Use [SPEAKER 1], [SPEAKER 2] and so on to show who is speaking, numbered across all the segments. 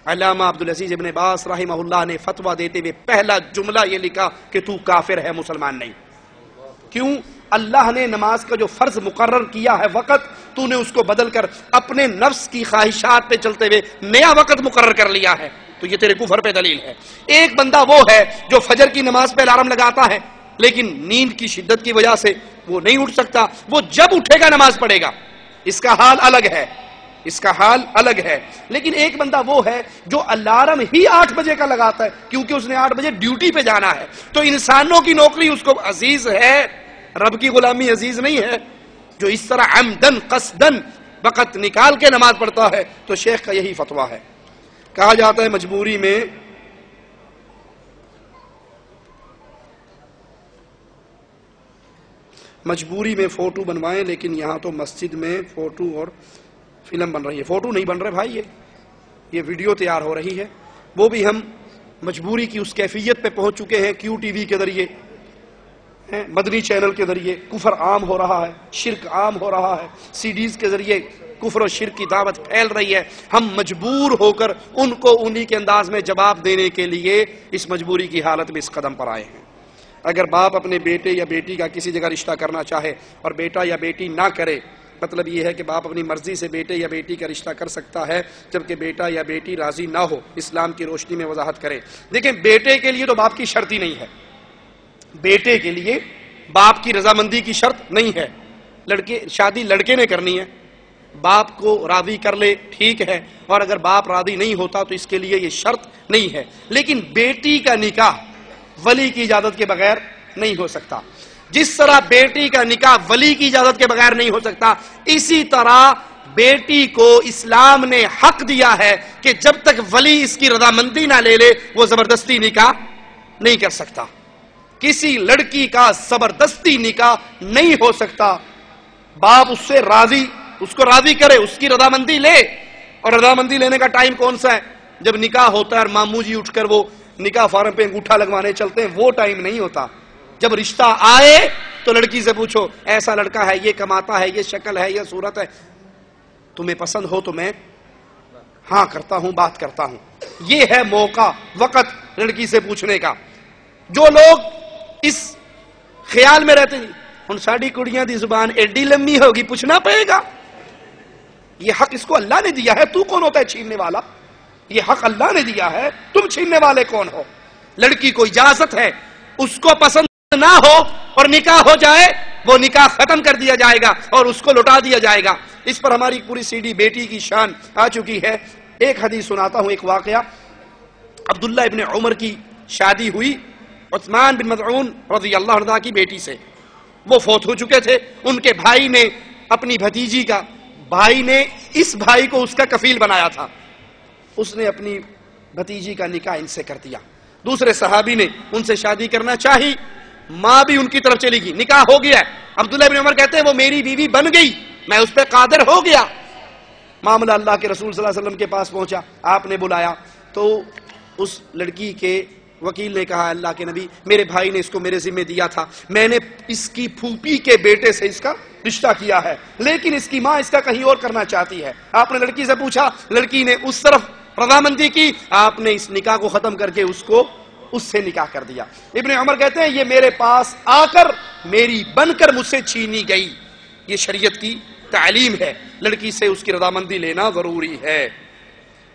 [SPEAKER 1] علامہ عبدالعزیز ابن باز رحمہ اللہ نے فتویٰ دیتے ہوئے پہلا جملہ یہ لکھا کہ تو کافر ہے، مسلمان نہیں۔ کیوں؟ اللہ نے نماز کا جو فرض مقرر کیا ہے وقت، تو نے اس کو بدل کر اپنے نفس کی خواہشات پہ چلتے ہوئے نیا وقت مقرر کر لیا ہے، تو یہ تیرے کفر پہ دلیل ہے۔ ایک بندہ وہ ہے جو فجر کی نماز پہ الارم لگاتا ہے لیکن نیند کی شدت کی وجہ سے وہ نہیں اٹھ سکتا، وہ جب اٹھے گا نماز پڑھے گا، اس کا حال الگ ہے، اس کا حال الگ ہے۔ لیکن ایک بندہ وہ ہے جو الارم ہی 8 بجے کا لگاتا ہے کیونکہ اس نے 8 بجے ڈیوٹی پہ جانا ہے، تو انسانوں کی نوکری اس کو عزیز ہے، رب کی غلامی عزیز نہیں ہے۔ جو اس طرح عمدن قصدن وقت نکال کے نماز پڑھتا ہے تو شیخ کا یہی فتویٰ ہے۔ کہا جاتا ہے مجبوری میں فوٹو بنوائیں، لیکن یہاں تو مسجد میں فوٹو اور فلم بن رہی ہے۔ فوٹو نہیں بن رہے بھائی، یہ ویڈیو تیار ہو رہی ہے، وہ بھی ہم مجبوری کی اس کیفیت پہ پہنچ چکے ہیں۔ کیو ٹی وی کے ذریعے، مدنی چینل کے ذریعے کفر عام ہو رہا ہے، شرک عام ہو رہا ہے، سی ڈیز کے ذریعے کفر و شرک کی دعوت پھیل رہی ہے۔ ہم مجبور ہو کر ان کو انہی کے انداز میں جواب دینے کے لیے اس مجبوری کی حالت میں اس قدم پر آئے ہیں۔ اگر باپ اپنے بیٹے یا بیٹی کا کسی جگہ رشتہ کرنا چاہے اور بیٹا یا بیٹی نہ کرے، مطلب یہ ہے کہ باپ اپنی مرضی سے بیٹے یا بیٹی کا رشتہ کر سکتا ہے جبکہ بیٹا یا بیٹی راضی نہ ہو، اسلام کی روشنی میں وضاحت کرے۔ دیکھیں، بیٹے کے لیے تو باپ کی شرط ہی نہیں ہے، بیٹے کے لیے باپ کی رضامندی کی شرط نہیں ہے۔ شادی لڑکے نے کرنی ہے، باپ کو راضی کر لے ٹھیک ہے، اور اگر باپ راضی نہیں ہوتا تو اس کے لیے یہ شرط نہیں ہے۔ لیکن بیٹی کا نکاح ولی کی اجازت کے بغیر نہیں ہو سکتا۔ جس طرح بیٹی کا نکاح ولی کی اجازت کے بغیر نہیں ہو سکتا، اسی طرح بیٹی کو اسلام نے حق دیا ہے کہ جب تک ولی اس کی رضامندی نہ لے لے وہ زبردستی نکاح نہیں کر سکتا۔ کسی لڑکی کا زبردستی نکاح نہیں ہو سکتا۔ باپ اس سے راضی، اس کو راضی کرے، اس کی رضامندی لے، اور رضامندی لینے کا ٹائم کون سا ہے؟ جب نکاح ہوتا ہے اور ماموں جی اٹھ کر وہ نکاح فارم پہ انگوٹھا لگوانے چلتے ہیں، وہ ٹائم نہیں ہوتا۔ جب رشتہ آئے تو لڑکی سے پوچھو ایسا لڑکا ہے، یہ کماتا ہے، یہ شکل ہے، یہ صورت ہے، تمہیں پسند ہو تو میں ہاں کرتا ہوں، بات کرتا ہوں۔ یہ ہے موقع، وقت لڑکی سے پوچھنے کا۔ جو لوگ اس خیال میں رہتے ہیں ہن ساڈی کڑیاں دی زبان ایڈی لمبی ہوگی پوچھنا پڑے گا، یہ حق اس کو اللہ نے دیا ہے، تو کون ہوتا ہے چھیننے والا؟ یہ حق اللہ نے دیا ہے، تم چھیننے والے کون ہو؟ لڑکی کو اجازت ہے، اس کو پسند نہ ہو اور نکاح ہو جائے وہ نکاح ختم کر دیا جائے گا اور اس کو لوٹا دیا جائے گا۔ اس پر ہماری پوری سی ڈی بیٹی کی شان آ چکی ہے۔ ایک حدیث سناتا ہوں، ایک واقعہ۔ عبداللہ ابن عمر کی شادی ہوئی عثمان بن مظعون رضی اللہ عنہ کی بیٹی سے، وہ فوت ہو چکے تھے۔ ان کے بھائی نے اپنی بھتیجی کا، بھائی نے اس بھائی کو اس کا کفیل بنایا تھا، اس نے اپنی بھتیجی کا نکاح ان سے کر دیا۔ دوسرے صحابی نے ان سے شادی کرنا چاہی، ماں بھی ان کی طرف چلی گئی، نکاح ہو گیا۔ عبداللہ ابن عمر کہتے ہیں وہ میری بیوی بن گئی، میں اس پہ قادر ہو گیا۔ معاملہ اللہ کے رسول صلی اللہ علیہ وسلم کے پاس پہنچا، آپ نے بلایا تو اس لڑکی کے وکیل نے کہا اللہ کے نبی میرے بھائی نے اس کو میرے ذمہ دیا تھا، میں نے اس کی پھوپھی کے بیٹے سے اس کا رشتہ کیا ہے، لیکن اس کی ماں اس کا کہیں اور کرنا چاہتی ہے۔ آپ نے لڑکی سے پوچھا، لڑکی نے اس طرف رضامندی کی، آپ نے اس نکاح کو ختم کر کے اس کو اس سے نکاح کر دیا۔ ابن عمر کہتے ہیں یہ میرے پاس آ کر میری بن کر مجھ سے چھینی گئی۔ یہ شریعت کی تعلیم ہے، لڑکی سے اس کی رضامندی لینا ضروری ہے۔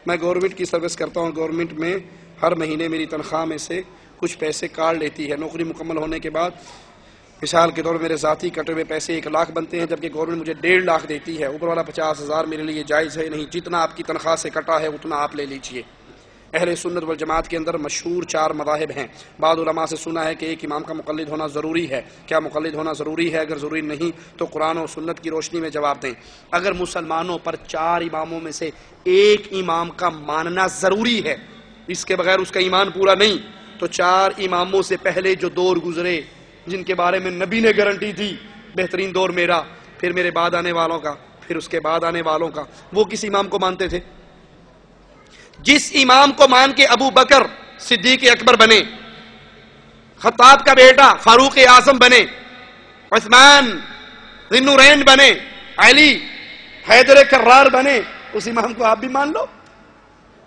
[SPEAKER 1] میں گورنمنٹ کی سروس کرتا ہوں، گورنمنٹ میں ہر مہینے میری تنخواہ میں سے کچھ پیسے کاٹ لیتی ہے۔ نوکری مکمل ہونے کے بعد مثال کے طور پر میرے ذاتی کٹے ہوئے پیسے 1 لاکھ بنتے ہیں، جبکہ گورنمنٹ مجھے 1.5 لاکھ دیتی ہے۔ اوپر والا 50,000 میرے لیے جائز ہے نہیں، جتنا آپ کی تنخواہ سے کٹا ہے اتنا آپ لے لیجئے۔ اہل سنت والجماعت کے اندر مشہور 4 مذاہب ہیں۔ بعض علماء سے سنا ہے کہ ایک امام کا مقلد ہونا ضروری ہے۔ کیا مقلد ہونا ضروری ہے؟ اگر ضروری نہیں تو قرآن و سنت کی روشنی میں جواب دیں۔ اگر مسلمانوں پر 4 اماموں میں سے ایک امام کا ماننا ضروری ہے، اس کے بغیر اس کا ایمان پورا نہیں، تو 4 اماموں سے پہلے جو دور گزرے جن کے بارے میں نبی نے گارنٹی دی بہترین دور میرا، پھر میرے بعد آنے والوں کا، پھر اس کے بعد آنے والوں کا، وہ کس امام کو مانتے تھے؟ جس امام کو مان کے ابو بکر صدیق اکبر بنے، خطاب کا بیٹا فاروق اعظم بنے، عثمان ذی النورین بنے، علی حیدر کرار بنے، اس امام کو آپ بھی مان لو۔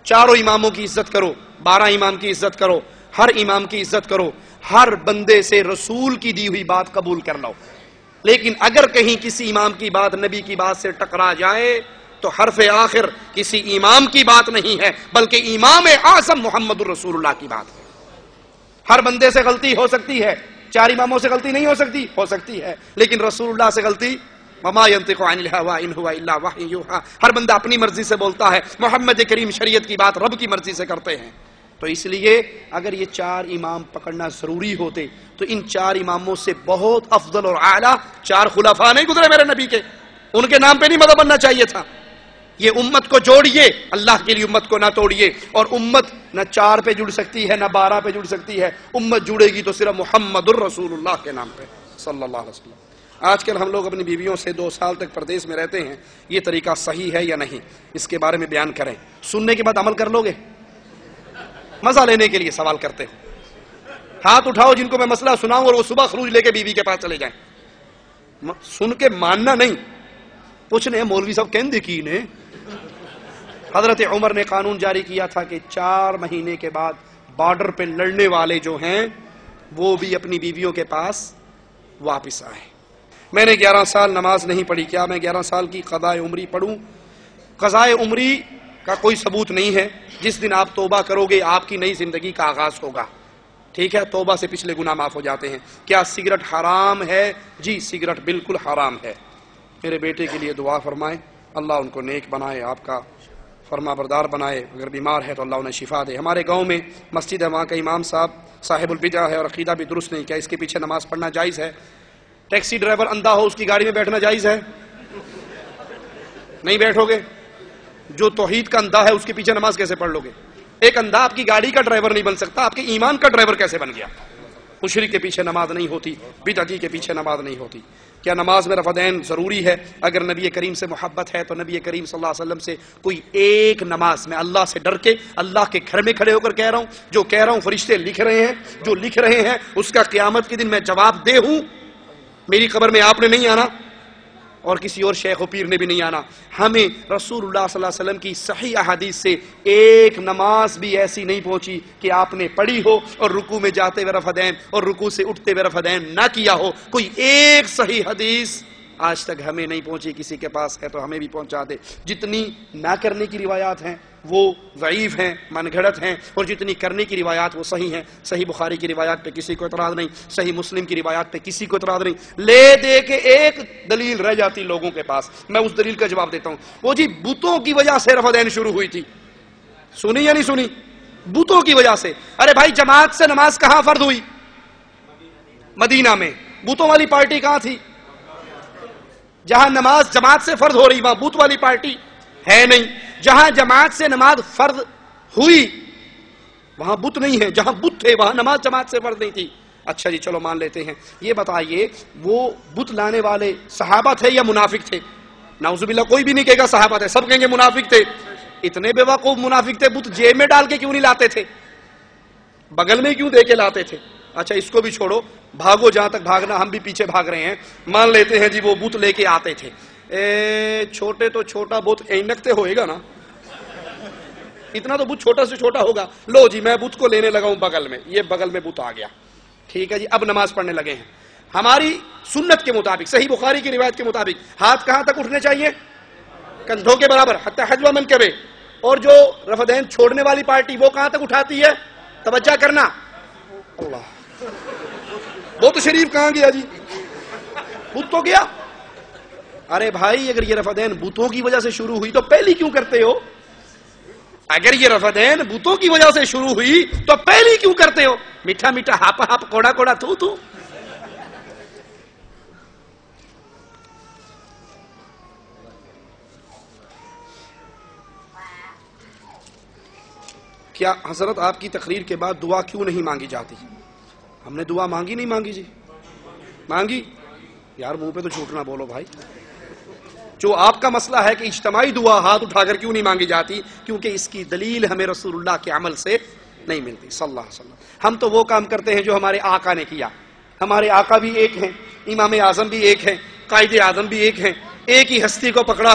[SPEAKER 1] चारों इमामों की इज्जत करो, 12 इमाम की इज्जत करो, हर इमाम की इज्जत करो, हर बंदे से रसूल की दी हुई बात कबूल कर लो। लेकिन अगर कहीं किसी इमाम की बात नबी की बात से टकरा जाए तो हरफ आखिर किसी इमाम की बात नहीं है, बल्कि इमाम आज़म मुहम्मदुर रसूलुल्लाह की बात है। हर बंदे से गलती हो सकती है, 4 इमामों से गलती नहीं हो सकती है, लेकिन रसूलुल्लाह से गलती वमा यंतिकु अनिल हवा इन हुवा इल्ला वह्युन यूहा, हर बंदा अपनी मर्जी से बोलता है, मोहम्मद करीम शरीयत की बात रब की मर्जी से करते हैं। तो इसलिए अगर ये 4 इमाम पकड़ना जरूरी होते तो इन 4 इमामों से बहुत अफजल और आला 4 खुलाफा नहीं गुजरे मेरे नबी के, उनके नाम पे नहीं मदद बनना चाहिए था। ये उम्मत को जोड़िए, अल्लाह के लिए उम्मत को ना तोड़िए। और उम्मत न 4 पे जुड़ सकती है, न 12 पे जुड़ सकती है। उम्मत जुड़ेगी तो सिर्फ मुहम्मदुर रसूलुल्लाह के नाम पे सल्लल्लाहु अलैहि वसल्लम। आजकल हम लोग अपनी बीवियों से 2 साल तक परदेश में रहते हैं, ये तरीका सही है या नहीं, इसके बारे में बयान करें। सुनने के बाद अमल कर लोगे? मजा लेने के लिए सवाल करते हो। हाथ उठाओ जिनको मैं मसला सुनाऊं और वो सुबह खरूज लेके बीवी के पास चले जाएं। सुन के मानना नहीं, पूछने मौलवी साहब कहते की ने। हजरत उमर ने कानून जारी किया था कि 4 महीने के बाद बॉर्डर पे लड़ने वाले जो हैं वो भी अपनी बीवियों के पास वापस आए। मैंने 11 साल नमाज नहीं पढ़ी, क्या मैं 11 साल की क़ज़ाए उम्री पढ़ूं? क़ज़ाए उम्री का कोई सबूत नहीं है। जिस दिन आप तौबा करोगे आपकी नई जिंदगी का आगाज होगा, ठीक है? तौबा से पिछले गुनाह माफ हो जाते हैं। क्या सिगरेट हराम है? जी, सिगरेट बिल्कुल हराम है। मेरे बेटे के लिए दुआ फरमाएं, अल्लाह उनको नेक बनाए, आपका फरमा बरदार बनाए। अगर बीमार है तो अल्लाह उन्हें शिफा दे। हमारे गांव में मस्जिद है, वहाँ का इमाम साहब साहिबुल बिदअह है और अकीदा भी दुरुस्त नहीं। क्या इसके पीछे नमाज पढ़ना जायज़ है? टैक्सी ड्राइवर अंधा हो, उसकी गाड़ी में बैठना जायज़ है? नहीं बैठोगे। जो तौहीद का अंधा है उसके पीछे नमाज कैसे पढ़ लोगे? एक अंधा आपकी गाड़ी का ड्राइवर नहीं बन सकता, आपके ईमान का ड्राइवर कैसे बन गया? मुशरिक के पीछे नमाज नहीं होती, बिदअती के पीछे नमाज नहीं होती। क्या नमाज में रफ़दैन ज़रूरी है? अगर नबी करीम से मोहब्बत है तो नबी करीम सल्लल्लाहु अलैहि वसल्लम से कोई एक नमाज, मैं अल्लाह से डर के अल्लाह के घर में खड़े होकर कह रहा हूँ, जो कह रहा हूँ फरिश्ते लिख रहे हैं, जो लिख रहे हैं उसका क़यामत के दिन मैं जवाब दे हूँ। मेरी कब्र में आपने नहीं आना और किसी और शेख व पीर ने भी नहीं आना। हमें रसूलुल्लाह सल्लल्लाहु अलैहि वसल्लम की सही अहादीस से एक नमाज भी ऐसी नहीं पहुंची कि आपने पढ़ी हो और रुकू में जाते हुए रफ़दैन और रुकू से उठते हुए रफ़दैन ना किया हो। कोई एक सही हदीस आज तक हमें नहीं पहुंची। किसी के पास है तो हमें भी पहुंचा दे। जितनी ना करने की रिवायात हैं वो ज़ईफ़ हैं, मनगढ़ंत हैं, और जितनी करने की रिवायात वो सही हैं। सही बुखारी की रिवायात पे किसी को इतराज़ नहीं, सही मुस्लिम की रिवायात पे किसी को इतराज़ नहीं। ले दे के एक दलील रह जाती लोगों के पास, मैं उस दलील का जवाब देता हूँ। वो जी बुतों की वजह से रफ़दैन शुरू हुई थी, सुनी या नहीं सुनी? बुतों की वजह से। अरे भाई, जमात से नमाज कहाँ फर्द हुई? मदीना में। बुतों वाली पार्टी कहाँ थी? जहां नमाज जमात से फर्द हो रही वहां बुत वाली पार्टी है नहीं। जहां जमात से नमाज फर्द हुई वहां बुत नहीं है, जहां बुत थे वहां नमाज जमात से फर्द नहीं थी। अच्छा जी, चलो मान लेते हैं। ये बताइए, वो बुत लाने वाले सहाबा थे या मुनाफिक थे? नाउजुबिल्लाह, कोई भी नहीं कहेगा सहाबा थे, सब कहेंगे मुनाफिक थे। इतने बेवकूफ मुनाफिक थे, बुत जेब में डाल के क्यों नहीं लाते थे? बगल में क्यों दे के लाते थे? अच्छा, इसको भी छोड़ो, भागो जहां तक भागना, हम भी पीछे भाग रहे हैं। मान लेते हैं जी वो बुत लेके आते थे। छोटे तो छोटा बुत ऐनकते होएगा ना, इतना तो बुत छोटा से छोटा होगा। लो जी, मैं बुत को लेने लगा हूं बगल में, ये बगल में बुत आ गया, ठीक है जी। अब नमाज पढ़ने लगे हैं। हमारी सुन्नत के मुताबिक, सही बुखारी की रिवायत के मुताबिक, हाथ कहां तक उठने चाहिए? कंधों के बराबर, हत्ता हजवा मनकबे। और जो रफ़दैन छोड़ने वाली पार्टी वो कहां तक उठाती है? तवज्जो करना। अल्लाह, बुत शरीफ कहां गया जी? बुत तो गया। अरे भाई, अगर ये रफ़दैन बुतों की वजह से शुरू हुई तो पहली क्यों करते हो? अगर ये रफ़दैन बुतों की वजह से शुरू हुई तो पहली क्यों करते हो? मीठा मीठा, हापा हाप, कोड़ा कोड़ा, थू थू। क्या हजरत आपकी तकरीर के बाद दुआ क्यों नहीं मांगी जाती? हमने दुआ मांगी नहीं मांगी जी? मांगी यार, मुंह पे तो झूठ ना बोलो भाई। जो आपका मसला है कि इज्तिमाई दुआ हाथ उठाकर क्यों नहीं मांगी जाती, क्योंकि इसकी दलील हमें रसूलुल्लाह के अमल से नहीं मिलती सल्लल्लाहु अलैहि वसल्लम। हम तो वो काम करते हैं जो हमारे आका ने किया। हमारे आका भी एक हैं, इमाम आज़म भी एक हैं, कायदे आज़म भी एक हैं, एक ही हस्ती को पकड़ा